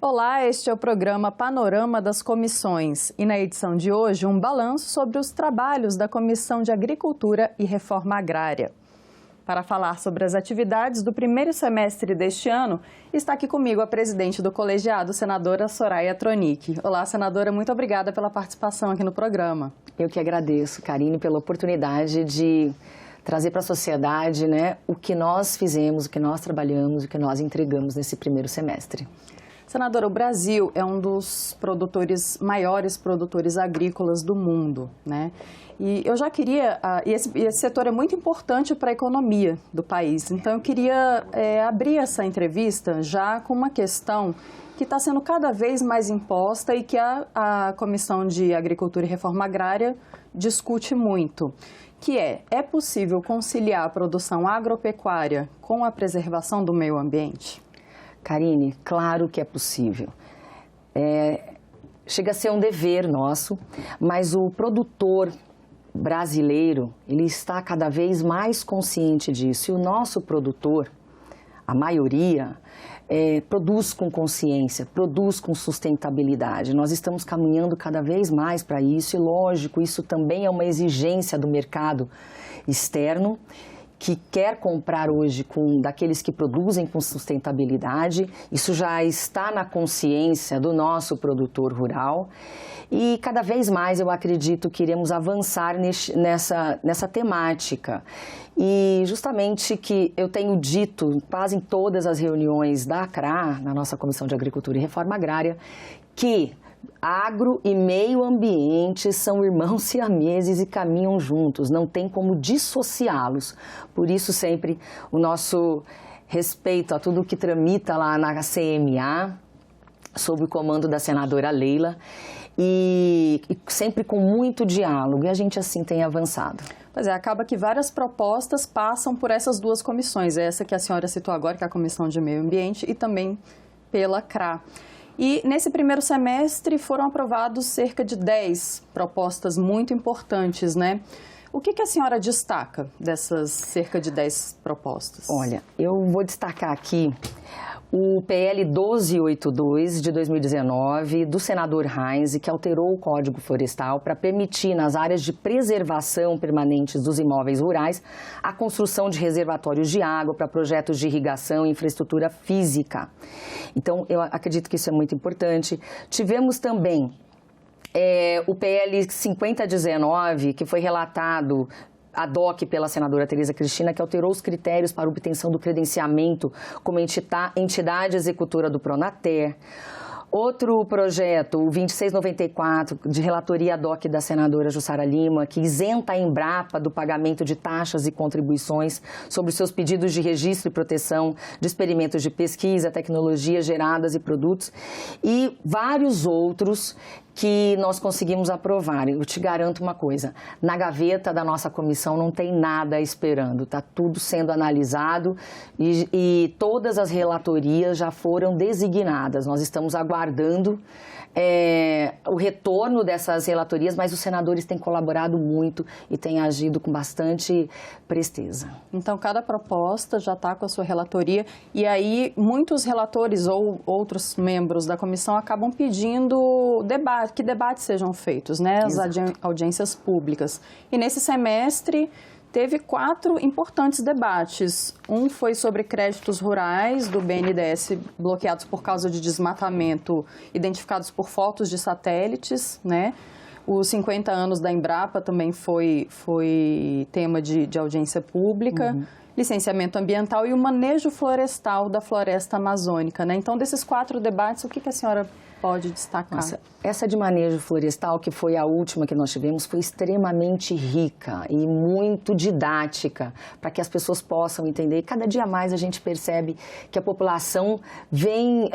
Olá, este é o programa Panorama das Comissões e na edição de hoje um balanço sobre os trabalhos da Comissão de Agricultura e Reforma Agrária. Para falar sobre as atividades do primeiro semestre deste ano, está aqui comigo a presidente do colegiado, senadora Soraya Tronic. Olá, senadora, muito obrigada pela participação aqui no programa. Eu que agradeço, Karine, pela oportunidade de trazer para a sociedade, o que nós fizemos, o que nós trabalhamos, o que nós entregamos nesse primeiro semestre. Senadora, o Brasil é um dos maiores produtores agrícolas do mundo, né? E eu já queria, esse setor é muito importante para a economia do país, então eu queria abrir essa entrevista já com uma questão que está sendo cada vez mais imposta e que a Comissão de Agricultura e Reforma Agrária discute muito, que é possível conciliar a produção agropecuária com a preservação do meio ambiente? Karine, claro que é possível. Chega a ser um dever nosso, mas o produtor brasileiro, ele está cada vez mais consciente disso. E o nosso produtor, a maioria, produz com consciência, produz com sustentabilidade. Nós estamos caminhando cada vez mais para isso e, lógico, isso também é uma exigência do mercado externo, que quer comprar hoje daqueles que produzem com sustentabilidade. Isso já está na consciência do nosso produtor rural e cada vez mais eu acredito que iremos avançar nessa temática. E justamente que eu tenho dito quase em todas as reuniões da ACRA, na nossa Comissão de Agricultura e Reforma Agrária, que agro e meio ambiente são irmãos siameses e caminham juntos, não tem como dissociá-los. Por isso sempre o nosso respeito a tudo que tramita lá na CMA, sob o comando da senadora Leila, e sempre com muito diálogo, e a gente assim tem avançado. Pois é, acaba que várias propostas passam por essas duas comissões, essa que a senhora citou agora, que é a Comissão de Meio Ambiente, e também pela CRA. E nesse primeiro semestre foram aprovados cerca de 10 propostas muito importantes, né? O que a senhora destaca dessas cerca de 10 propostas? Olha, eu vou destacar aqui o PL 1282 de 2019, do senador Heinz, que alterou o Código Florestal para permitir, nas áreas de preservação permanentes dos imóveis rurais, a construção de reservatórios de água para projetos de irrigação e infraestrutura física. Então, eu acredito que isso é muito importante. Tivemos também o PL 5019, que foi relatado ad hoc pela senadora Tereza Cristina, que alterou os critérios para obtenção do credenciamento como entidade executora do Pronater. Outro projeto, o 2694, de relatoria ad hoc da senadora Jussara Lima, que isenta a Embrapa do pagamento de taxas e contribuições sobre seus pedidos de registro e proteção de experimentos de pesquisa, tecnologias geradas e produtos, e vários outros que nós conseguimos aprovar. Eu te garanto uma coisa, na gaveta da nossa comissão não tem nada esperando, está tudo sendo analisado e todas as relatorias já foram designadas. Nós estamos aguardando o retorno dessas relatorias, mas os senadores têm colaborado muito e têm agido com bastante presteza. Então, cada proposta já está com a sua relatoria e aí muitos relatores ou outros membros da comissão acabam pedindo que debates sejam feitos, né? As audiências públicas. E nesse semestre teve 4 importantes debates. Um foi sobre créditos rurais do BNDES bloqueados por causa de desmatamento, identificados por fotos de satélites, né? Os 50 anos da Embrapa também foi tema de audiência pública. Licenciamento ambiental e o manejo florestal da floresta amazônica, né? Então, desses 4 debates, o que a senhora pode destacar? Nossa, essa de manejo florestal, que foi a última que nós tivemos, foi extremamente rica e muito didática, para que as pessoas possam entender. E cada dia mais a gente percebe que a população vem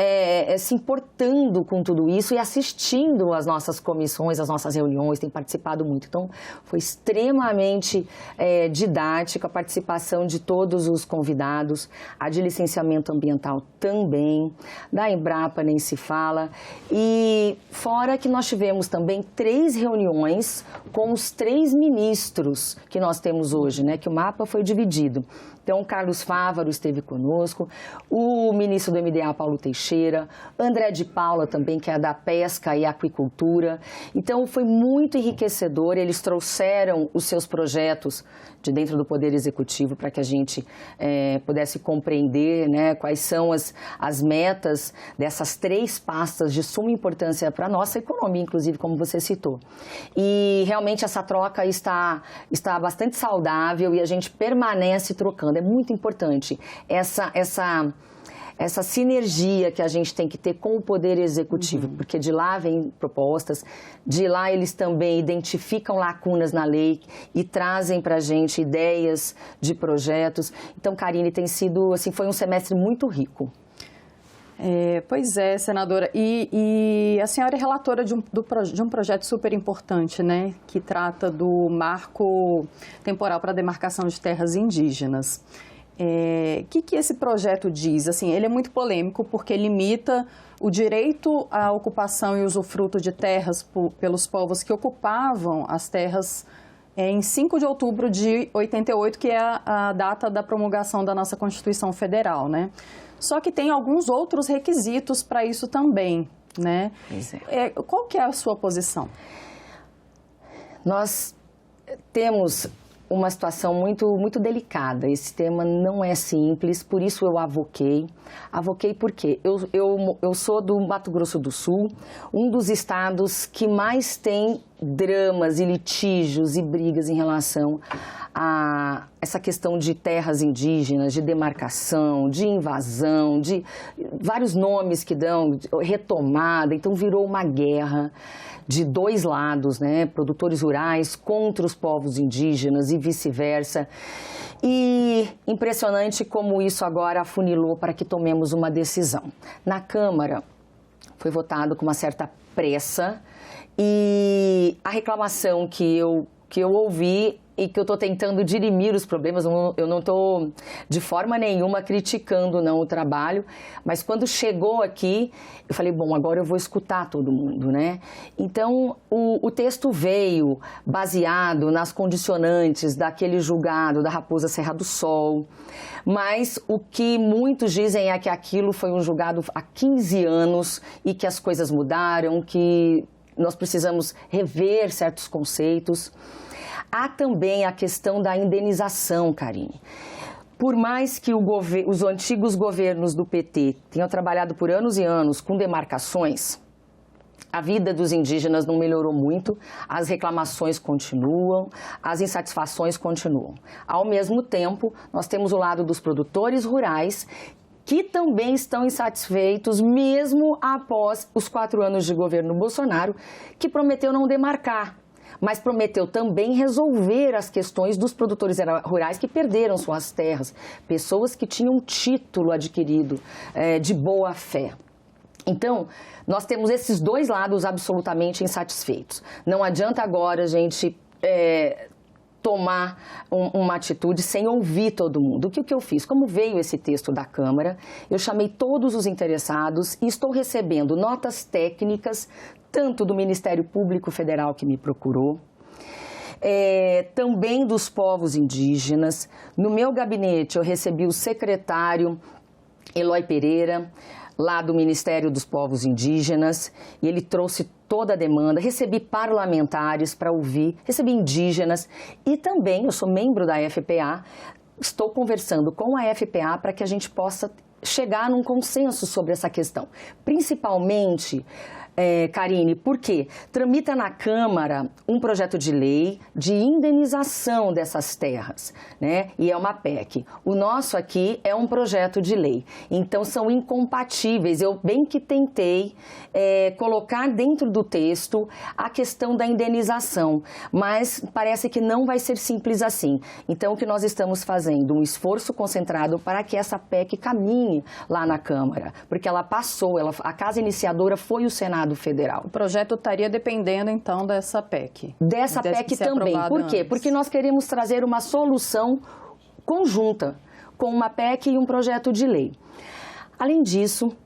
se importando com tudo isso e assistindo às nossas comissões, às nossas reuniões, tem participado muito. Então, foi extremamente didática a participação de todos os convidados, a de licenciamento ambiental também, da Embrapa nem se fala, e fora que nós tivemos também 3 reuniões com os 3 ministros que nós temos hoje, né, que o mapa foi dividido. Então, Carlos Fávaro esteve conosco, o ministro do MDA, Paulo Teixeira, André de Paula também, que é da Pesca e Aquicultura. Então, foi muito enriquecedor, eles trouxeram os seus projetos de dentro do Poder Executivo para que a gente pudesse compreender, né, quais são as metas dessas 3 pastas de suma importância para a nossa economia, inclusive, como você citou. E realmente essa troca está bastante saudável e a gente permanece trocando. É muito importante essa sinergia que a gente tem que ter com o Poder Executivo, porque de lá vêm propostas, de lá eles também identificam lacunas na lei e trazem para a gente ideias de projetos. Então, Karine, tem sido, assim, foi um semestre muito rico. Pois é, senadora, e a senhora é relatora de um projeto super importante, né, que trata do marco temporal para a demarcação de terras indígenas. Que esse projeto diz? Assim, ele é muito polêmico porque limita o direito à ocupação e usufruto de terras pelos povos que ocupavam as terras em 5 de outubro de 88, que é a data da promulgação da nossa Constituição Federal, né? Só que tem alguns outros requisitos para isso também, né? Qual que é a sua posição? Nós temos uma situação muito delicada. Esse tema não é simples, por isso eu avoquei. Avoquei porque eu sou do Mato Grosso do Sul, um dos estados que mais tem dramas e litígios e brigas em relação a essa questão de terras indígenas, de demarcação, de invasão, de vários nomes que dão, retomada. Então virou uma guerra de 2 lados, né? Produtores rurais contra os povos indígenas e vice-versa. E impressionante como isso agora afunilou para que tomemos uma decisão. Na Câmara foi votado com uma certa pressa e a reclamação que eu ouvi e que eu estou tentando dirimir os problemas, eu não estou de forma nenhuma criticando não o trabalho, mas quando chegou aqui, eu falei, bom, agora eu vou escutar todo mundo, né? Então, o texto veio baseado nas condicionantes daquele julgado da Raposa Serra do Sol, mas o que muitos dizem é que aquilo foi um julgado há 15 anos e que as coisas mudaram, que nós precisamos rever certos conceitos. Há também a questão da indenização, Karine. Por mais que os antigos governos do PT tenham trabalhado por anos e anos com demarcações, a vida dos indígenas não melhorou muito, as reclamações continuam, as insatisfações continuam. Ao mesmo tempo, nós temos o lado dos produtores rurais que também estão insatisfeitos, mesmo após os 4 anos de governo Bolsonaro, que prometeu não demarcar, mas prometeu também resolver as questões dos produtores rurais que perderam suas terras, pessoas que tinham título adquirido de boa fé. Então, nós temos esses 2 lados absolutamente insatisfeitos. Não adianta agora a gente tomar uma atitude sem ouvir todo mundo. O que eu fiz? Como veio esse texto da Câmara, eu chamei todos os interessados e estou recebendo notas técnicas, tanto do Ministério Público Federal que me procurou, também dos povos indígenas. No meu gabinete eu recebi o secretário Eloy Pereira, lá do Ministério dos Povos Indígenas, e ele trouxe toda a demanda. Recebi parlamentares para ouvir, recebi indígenas e também, eu sou membro da FPA, estou conversando com a FPA para que a gente possa chegar num consenso sobre essa questão. Principalmente, Karine, porque tramita na Câmara um projeto de lei de indenização dessas terras, né? E é uma PEC. O nosso aqui é um projeto de lei. Então, são incompatíveis. Eu bem que tentei colocar dentro do texto a questão da indenização, mas parece que não vai ser simples assim. Então, o que nós estamos fazendo? Um esforço concentrado para que essa PEC caminhe lá na Câmara, porque ela passou, a casa iniciadora foi o Senado Federal. O projeto estaria dependendo, então, dessa PEC. Dessa PEC também. Por quê? Porque nós queremos trazer uma solução conjunta, com uma PEC e um projeto de lei. Além disso,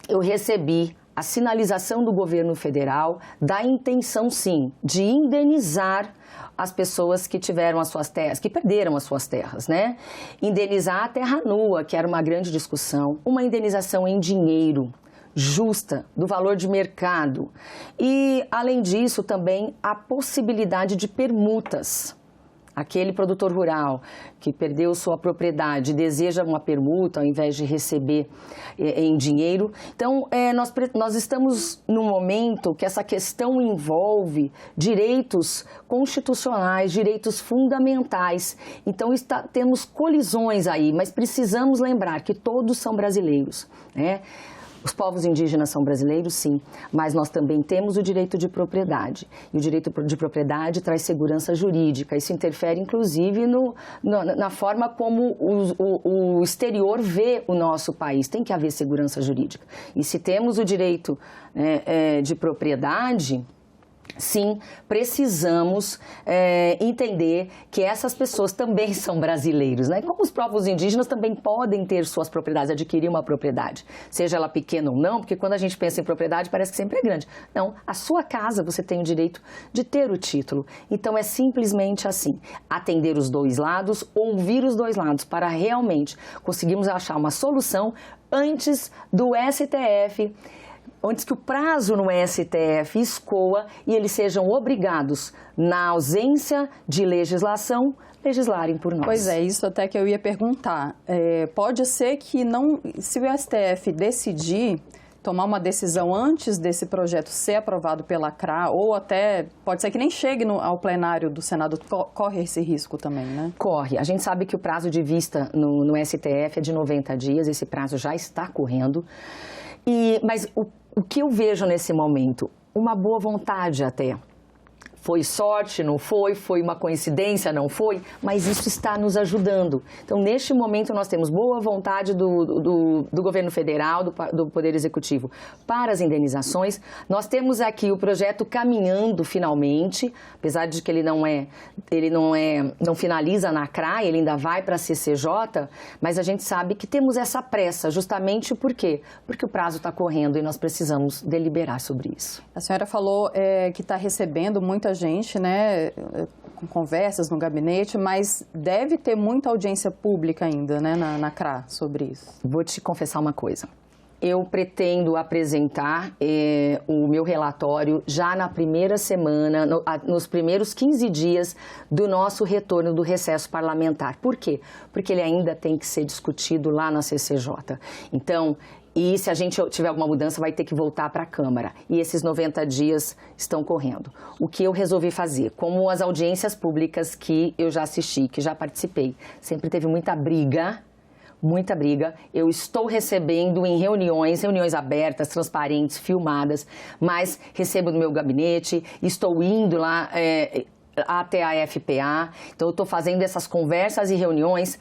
eu recebi a sinalização do governo federal da intenção, sim, de indenizar as pessoas que tiveram as suas terras, que perderam as suas terras, né? Indenizar a terra nua, que era uma grande discussão, uma indenização em dinheiro, justa, do valor de mercado. E, além disso, também a possibilidade de permutas. Aquele produtor rural que perdeu sua propriedade e deseja uma permuta ao invés de receber em dinheiro. Então, nós estamos num momento que essa questão envolve direitos constitucionais, direitos fundamentais. Então, temos colisões aí, mas precisamos lembrar que todos são brasileiros, né? Os povos indígenas são brasileiros, sim, mas nós também temos o direito de propriedade. E o direito de propriedade traz segurança jurídica. Isso interfere, inclusive, na forma como o exterior vê o nosso país. Tem que haver segurança jurídica. E se temos o direito de propriedade, sim, precisamos entender que essas pessoas também são brasileiros, né? Como os povos indígenas também podem ter suas propriedades, adquirir uma propriedade, seja ela pequena ou não, porque quando a gente pensa em propriedade parece que sempre é grande. Não, a sua casa você tem o direito de ter o título. Então é simplesmente assim, atender os dois lados, ouvir os dois lados para realmente conseguirmos achar uma solução antes do STF, antes que o prazo no STF escoa e eles sejam obrigados, na ausência de legislação, legislarem por nós. Pois é, isso até que eu ia perguntar. Pode ser que não, se o STF decidir tomar uma decisão antes desse projeto ser aprovado pela CRA, ou até pode ser que nem chegue ao plenário do Senado, corre esse risco também, né? Corre. A gente sabe que o prazo de vista no STF é de 90 dias, esse prazo já está correndo. Mas o que eu vejo nesse momento? Uma boa vontade até. Foi sorte, não foi? Foi uma coincidência, não foi? Mas isso está nos ajudando. Então, neste momento, nós temos boa vontade do governo federal, do Poder Executivo, para as indenizações. Nós temos aqui o projeto caminhando finalmente, apesar de que ele não finaliza na CRA, ele ainda vai para a CCJ, mas a gente sabe que temos essa pressa, justamente por quê? Porque o prazo está correndo e nós precisamos deliberar sobre isso. A senhora falou que está recebendo muita gente, né, com conversas no gabinete, mas deve ter muita audiência pública ainda, né, na CRA sobre isso. Vou te confessar uma coisa. Eu pretendo apresentar o meu relatório já na primeira semana, nos primeiros 15 dias do nosso retorno do recesso parlamentar. Por quê? Porque ele ainda tem que ser discutido lá na CCJ. Então, e se a gente tiver alguma mudança, vai ter que voltar para a Câmara. E esses 90 dias estão correndo. O que eu resolvi fazer? Como as audiências públicas que eu já assisti, que já participei, sempre teve muita briga. Eu estou recebendo em reuniões abertas, transparentes, filmadas, mas recebo no meu gabinete, estou indo lá até a FPA. Então, eu estou fazendo essas conversas e reuniões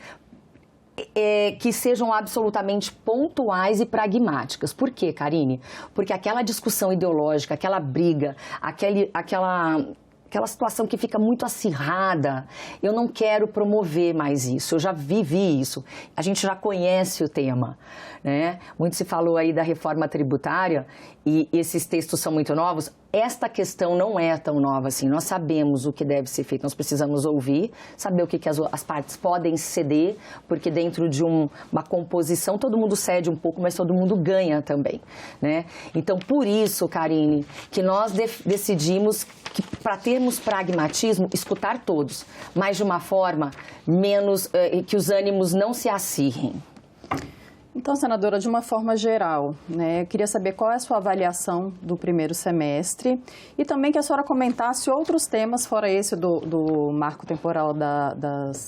que sejam absolutamente pontuais e pragmáticas. Por quê, Karine? Porque aquela discussão ideológica, aquela briga, aquela situação que fica muito acirrada, eu não quero promover mais isso, eu já vivi isso, a gente já conhece o tema, né? Muito se falou aí da reforma tributária e esses textos são muito novos. Esta questão não é tão nova assim, nós sabemos o que deve ser feito, nós precisamos ouvir, saber o que as partes podem ceder, porque dentro de uma composição todo mundo cede um pouco, mas todo mundo ganha também, né? Então, por isso, Karine, que nós decidimos que para termos pragmatismo, escutar todos, mas de uma forma menos, que os ânimos não se acirrem. Então, senadora, de uma forma geral, né, eu queria saber qual é a sua avaliação do primeiro semestre e também que a senhora comentasse outros temas, fora esse do marco temporal da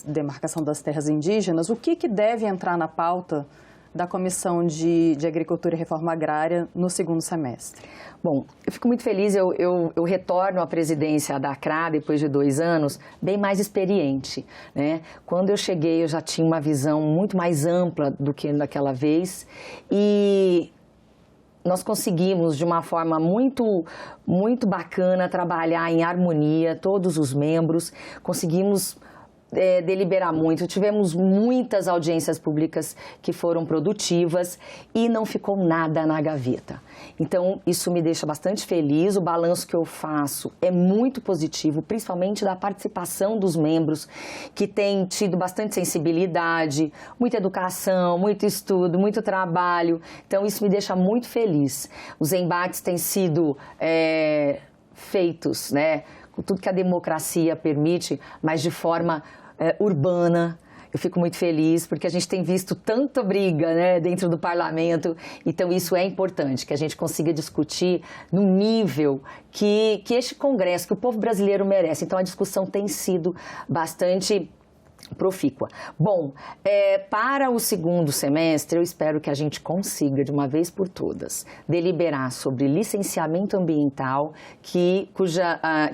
demarcação das terras indígenas, o que deve entrar na pauta da Comissão de Agricultura e Reforma Agrária no segundo semestre? Bom, eu fico muito feliz, eu retorno à presidência da CRA depois de 2 anos, bem mais experiente, né? Quando eu cheguei, eu já tinha uma visão muito mais ampla do que naquela vez e nós conseguimos, de uma forma muito bacana, trabalhar em harmonia, todos os membros, conseguimos deliberar muito, tivemos muitas audiências públicas que foram produtivas e não ficou nada na gaveta. Então, isso me deixa bastante feliz, o balanço que eu faço é muito positivo, principalmente da participação dos membros que têm tido bastante sensibilidade, muita educação, muito estudo, muito trabalho, então isso me deixa muito feliz. Os embates têm sido feitos, né, com tudo que a democracia permite, mas de forma urbana. Eu fico muito feliz porque a gente tem visto tanta briga, né, dentro do parlamento, então isso é importante, que a gente consiga discutir no nível que este Congresso, que o povo brasileiro merece. Então a discussão tem sido bastante profícua. Bom, para o segundo semestre, eu espero que a gente consiga, de uma vez por todas, deliberar sobre licenciamento ambiental, que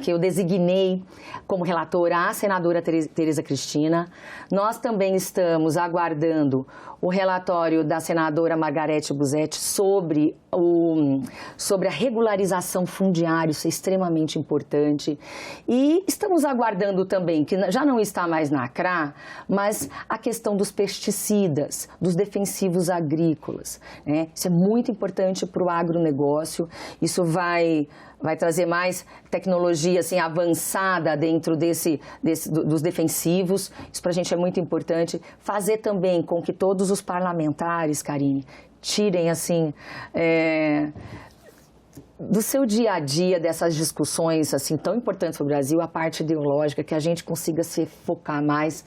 eu designei como relatora a senadora Tereza Cristina. Nós também estamos aguardando o relatório da senadora Margarete Busetti sobre a regularização fundiária, isso é extremamente importante. E estamos aguardando também, que já não está mais na CRA, mas a questão dos pesticidas, dos defensivos agrícolas, né? Isso é muito importante para o agronegócio, isso vai trazer mais tecnologia assim, avançada dentro dos defensivos. Isso para a gente é muito importante. Fazer também com que todos os parlamentares, Karine, tirem assim, do seu dia a dia, dessas discussões assim, tão importantes para o Brasil, a parte ideológica, que a gente consiga se focar mais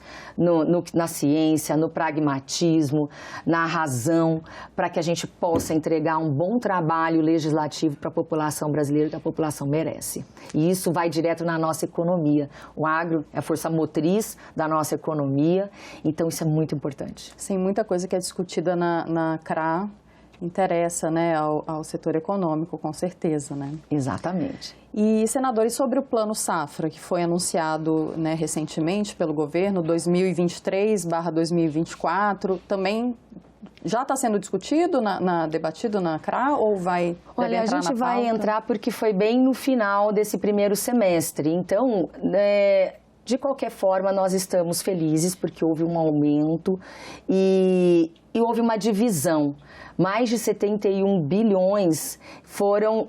na ciência, no pragmatismo, na razão, para que a gente possa entregar um bom trabalho legislativo para a população brasileira, que a população merece. E isso vai direto na nossa economia. O agro é a força motriz da nossa economia, então isso é muito importante. Sim, muita coisa que é discutida na CRA interessa, né, ao setor econômico, com certeza, né? Exatamente. E, senadores, sobre o Plano Safra, que foi anunciado, né, recentemente pelo governo, 2023/2024, também já está sendo discutido, debatido na CRA, ou vai Olha, a gente vai entrar porque foi bem no final desse primeiro semestre, então, de qualquer forma, nós estamos felizes porque houve um aumento e houve uma divisão. Mais de 71 bilhões foram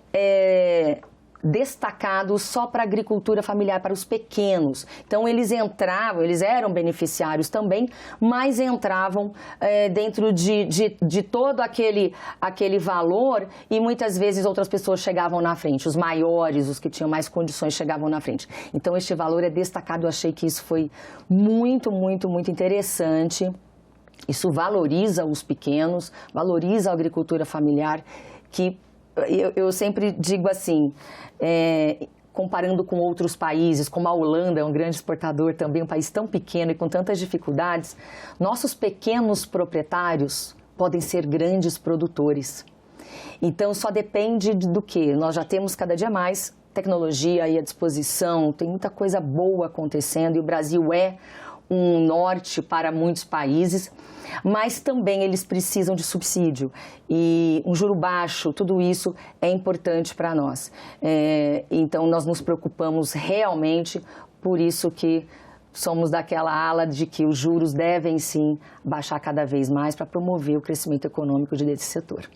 destacados só para a agricultura familiar, para os pequenos. Então, eles eram beneficiários também, mas entravam dentro de todo aquele valor e muitas vezes outras pessoas chegavam na frente. Os maiores, os que tinham mais condições, chegavam na frente. Então, este valor é destacado. Eu achei que isso foi muito, muito, muito interessante. Isso valoriza os pequenos, valoriza a agricultura familiar, que eu sempre digo assim, comparando com outros países, como a Holanda, é um grande exportador também, um país tão pequeno e com tantas dificuldades, nossos pequenos proprietários podem ser grandes produtores. Então, só depende do quê? Nós já temos cada dia mais tecnologia aí à disposição, tem muita coisa boa acontecendo e o Brasil é um norte para muitos países, mas também eles precisam de subsídio e um juro baixo, tudo isso é importante para nós. Então, nós nos preocupamos realmente, por isso que somos daquela ala de que os juros devem sim baixar cada vez mais para promover o crescimento econômico desse setor.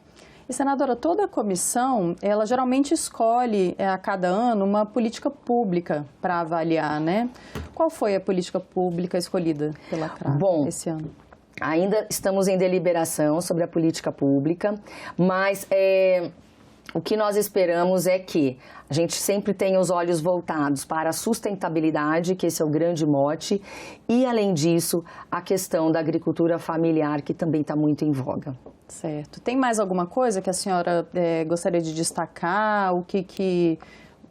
E, senadora, toda a comissão, ela geralmente escolhe a cada ano uma política pública para avaliar, né? Qual foi a política pública escolhida pela CRA esse ano? Ainda estamos em deliberação sobre a política pública, mas o que nós esperamos é que a gente sempre tenha os olhos voltados para a sustentabilidade, que esse é o grande mote, e, além disso, a questão da agricultura familiar, que também está muito em voga. Certo. Tem mais alguma coisa que a senhora gostaria de destacar? O que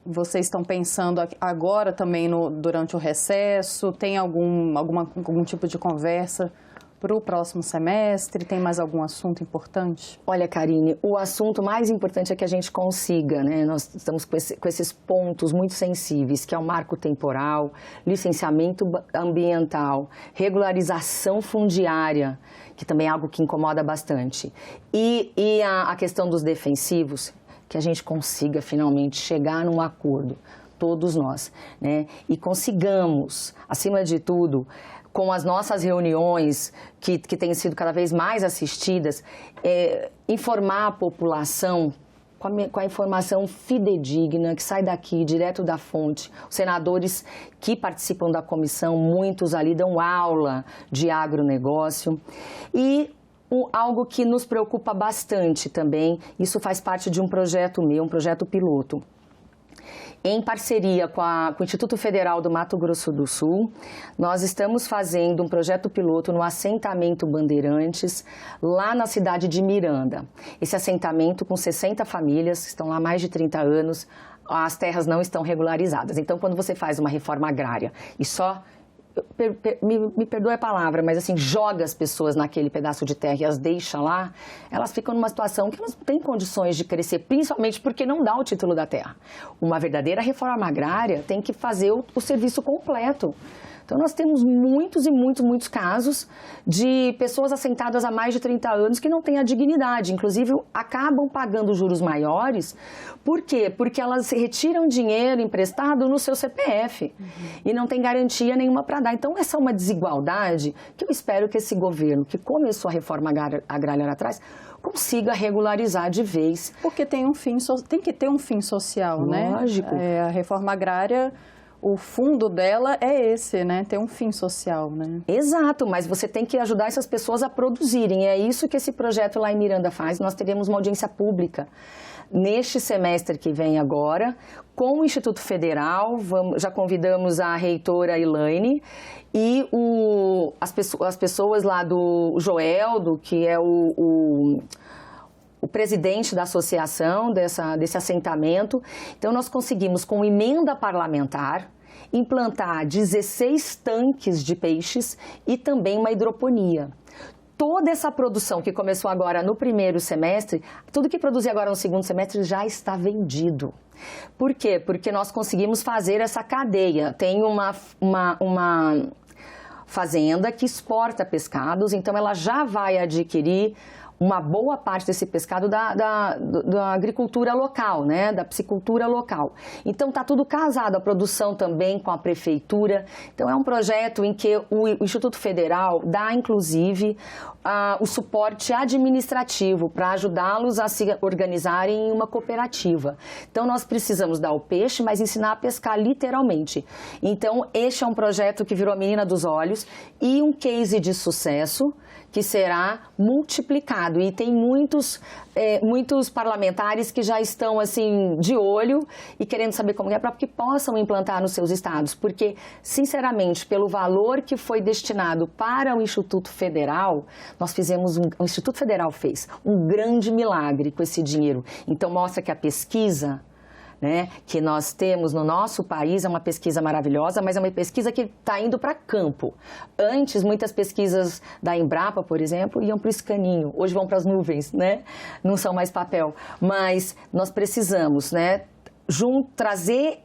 vocês estão pensando agora também durante o recesso? Tem algum tipo de conversa para o próximo semestre? Tem mais algum assunto importante? Olha, Karine, o assunto mais importante é que a gente consiga, né? Nós estamos com esses pontos muito sensíveis, que é o marco temporal, licenciamento ambiental, regularização fundiária, que também é algo que incomoda bastante, e a questão dos defensivos, que a gente consiga finalmente chegar num acordo, todos nós, né? E consigamos, acima de tudo, com as nossas reuniões, que têm sido cada vez mais assistidas, informar a população com a informação fidedigna, que sai daqui, direto da fonte. Os senadores que participam da comissão, muitos ali dão aula de agronegócio. E algo que nos preocupa bastante também, isso faz parte de um projeto meu, um projeto piloto. Em parceria com o Instituto Federal do Mato Grosso do Sul, nós estamos fazendo um projeto piloto no assentamento Bandeirantes, lá na cidade de Miranda. Esse assentamento com 60 famílias, que estão lá há mais de 30 anos, as terras não estão regularizadas. Então, quando você faz uma reforma agrária e só... Me perdoe a palavra, mas assim, joga as pessoas naquele pedaço de terra e as deixa lá, elas ficam numa situação que elas não têm condições de crescer, principalmente porque não dá o título da terra. Uma verdadeira reforma agrária tem que fazer o serviço completo. Então, nós temos muitos e muitos casos de pessoas assentadas há mais de 30 anos que não têm a dignidade, inclusive acabam pagando juros maiores. Por quê? Porque elas retiram dinheiro emprestado no seu CPF e não tem garantia nenhuma para dar. Então, essa é uma desigualdade que eu espero que esse governo, que começou a reforma agrária lá atrás, consiga regularizar de vez. Porque tem que ter um fim social, né? Lógico. A reforma agrária... O fundo dela é esse, né? Ter um fim social, né? Exato, mas você tem que ajudar essas pessoas a produzirem. É isso que esse projeto lá em Miranda faz. Nós teremos uma audiência pública neste semestre que vem agora, com o Instituto Federal. Já convidamos a reitora Elaine e as pessoas lá do Joeldo, que é o presidente da associação desse assentamento. Então, nós conseguimos, com emenda parlamentar, implantar 16 tanques de peixes e também uma hidroponia. Toda essa produção que começou agora no primeiro semestre, tudo que produzir agora no segundo semestre já está vendido. Por quê? Porque nós conseguimos fazer essa cadeia. Tem uma fazenda que exporta pescados, então ela já vai adquirir uma boa parte desse pescado da agricultura local, né, da piscicultura local. Então, está tudo casado, a produção também com a prefeitura. Então, é um projeto em que o Instituto Federal dá, inclusive, o suporte administrativo para ajudá-los a se organizarem em uma cooperativa. Então, nós precisamos dar o peixe, mas ensinar a pescar literalmente. Então, este é um projeto que virou a menina dos olhos e um case de sucesso que será multiplicado. E tem muitos parlamentares que já estão assim de olho e querendo saber como é para que possam implantar nos seus estados. Porque, sinceramente, pelo valor que foi destinado para o Instituto Federal, o Instituto Federal fez um grande milagre com esse dinheiro. Então, mostra que a pesquisa, né, que nós temos no nosso país é uma pesquisa maravilhosa, mas é uma pesquisa que está indo para campo. Antes, muitas pesquisas da Embrapa, por exemplo, iam para o escaninho. Hoje vão para as nuvens, né? Não são mais papel. Mas nós precisamos, né, trazer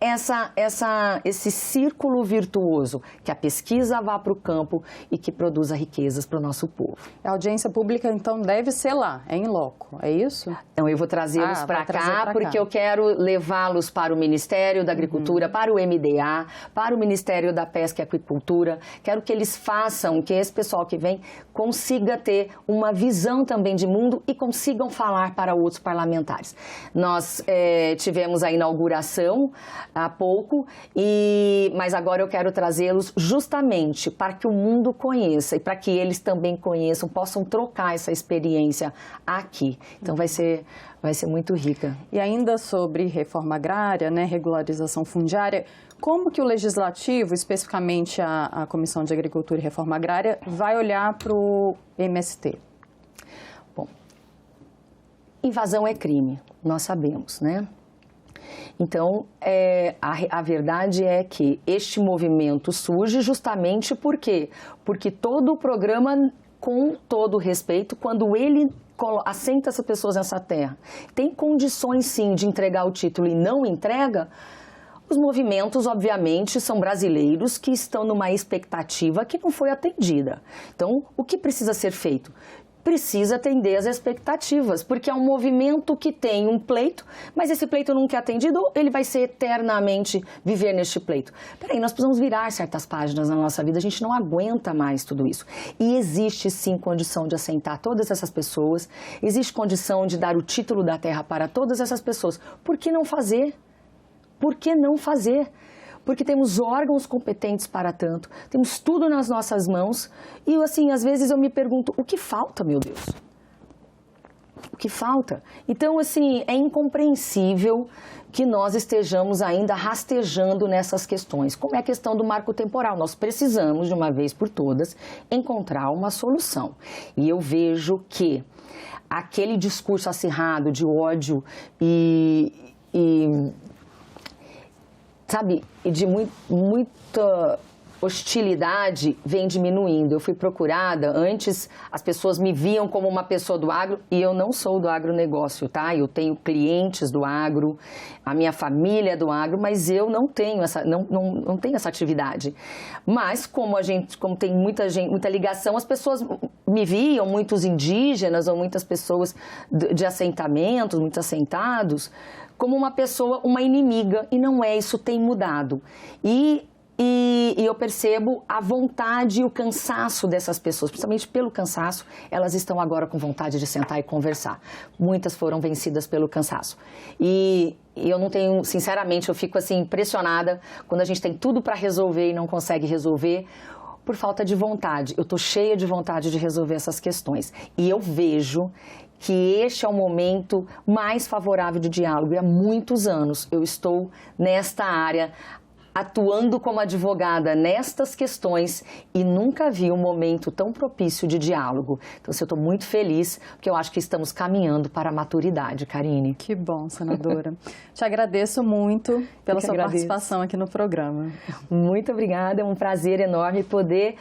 esse círculo virtuoso, que a pesquisa vá para o campo e que produza riquezas para o nosso povo. A audiência pública, então, deve ser lá, em loco, é isso? Então, eu vou trazê-los para cá, porque eu quero levá-los para o Ministério da Agricultura, para o MDA, para o Ministério da Pesca e Aquicultura. Quero que eles façam, que esse pessoal que vem consiga ter uma visão também de mundo e consigam falar para outros parlamentares. Nós tivemos a inauguração há pouco, mas agora eu quero trazê-los justamente para que o mundo conheça e para que eles também conheçam, possam trocar essa experiência aqui. Então vai ser muito rica. E ainda sobre reforma agrária, né, regularização fundiária, como que o Legislativo, especificamente a Comissão de Agricultura e Reforma Agrária, vai olhar para o MST? Bom, invasão é crime, nós sabemos, né? Então, a verdade é que este movimento surge justamente por quê? Porque todo o programa, com todo respeito, quando ele assenta essas pessoas nessa terra, tem condições sim de entregar o título e não entrega, os movimentos, obviamente, são brasileiros que estão numa expectativa que não foi atendida. Então, o que precisa ser feito? precisa atender as expectativas, porque é um movimento que tem um pleito, mas esse pleito nunca é atendido, ele vai ser eternamente viver neste pleito. Peraí, nós precisamos virar certas páginas na nossa vida, a gente não aguenta mais tudo isso. E existe sim condição de assentar todas essas pessoas, existe condição de dar o título da terra para todas essas pessoas. Por que não fazer? Por que não fazer? Porque temos órgãos competentes para tanto, temos tudo nas nossas mãos e, assim, às vezes eu me pergunto, o que falta, meu Deus? O que falta? Então, assim, é incompreensível que nós estejamos ainda rastejando nessas questões. Como é a questão do marco temporal? Nós precisamos, de uma vez por todas, encontrar uma solução. E eu vejo que aquele discurso acirrado de ódio sabe, e de muita hostilidade vem diminuindo. Eu fui procurada, antes as pessoas me viam como uma pessoa do agro e eu não sou do agronegócio, tá? Eu tenho clientes do agro, a minha família é do agro, mas eu não tenho não tenho essa atividade. Mas como tem muita ligação, as pessoas me viam, muitos indígenas ou muitas pessoas de assentamentos, muitos assentados, como uma pessoa, uma inimiga, e não é, isso tem mudado. E eu percebo a vontade e o cansaço dessas pessoas, principalmente pelo cansaço, elas estão agora com vontade de sentar e conversar. Muitas foram vencidas pelo cansaço. E eu não tenho, sinceramente, eu fico assim impressionada quando a gente tem tudo para resolver e não consegue resolver por falta de vontade. Eu estou cheia de vontade de resolver essas questões. E eu vejo que este é o momento mais favorável de diálogo. E há muitos anos eu estou nesta área, atuando como advogada nestas questões e nunca vi um momento tão propício de diálogo. Então, assim, eu estou muito feliz, porque eu acho que estamos caminhando para a maturidade, Karine. Que bom, senadora. Te agradeço muito pela sua participação aqui no programa. Muito obrigada, é um prazer enorme poder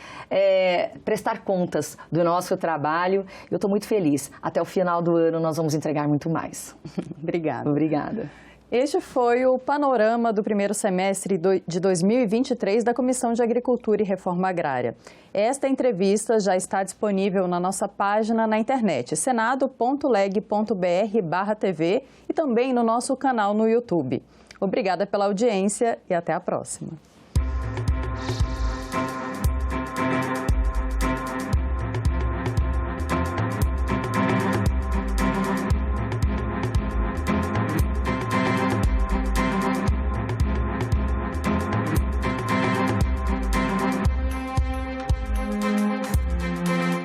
prestar contas do nosso trabalho. Eu estou muito feliz. Até o final do ano nós vamos entregar muito mais. Obrigada. Obrigada. Este foi o panorama do primeiro semestre de 2023 da Comissão de Agricultura e Reforma Agrária. Esta entrevista já está disponível na nossa página na internet, senado.leg.br/TV e também no nosso canal no YouTube. Obrigada pela audiência e até a próxima.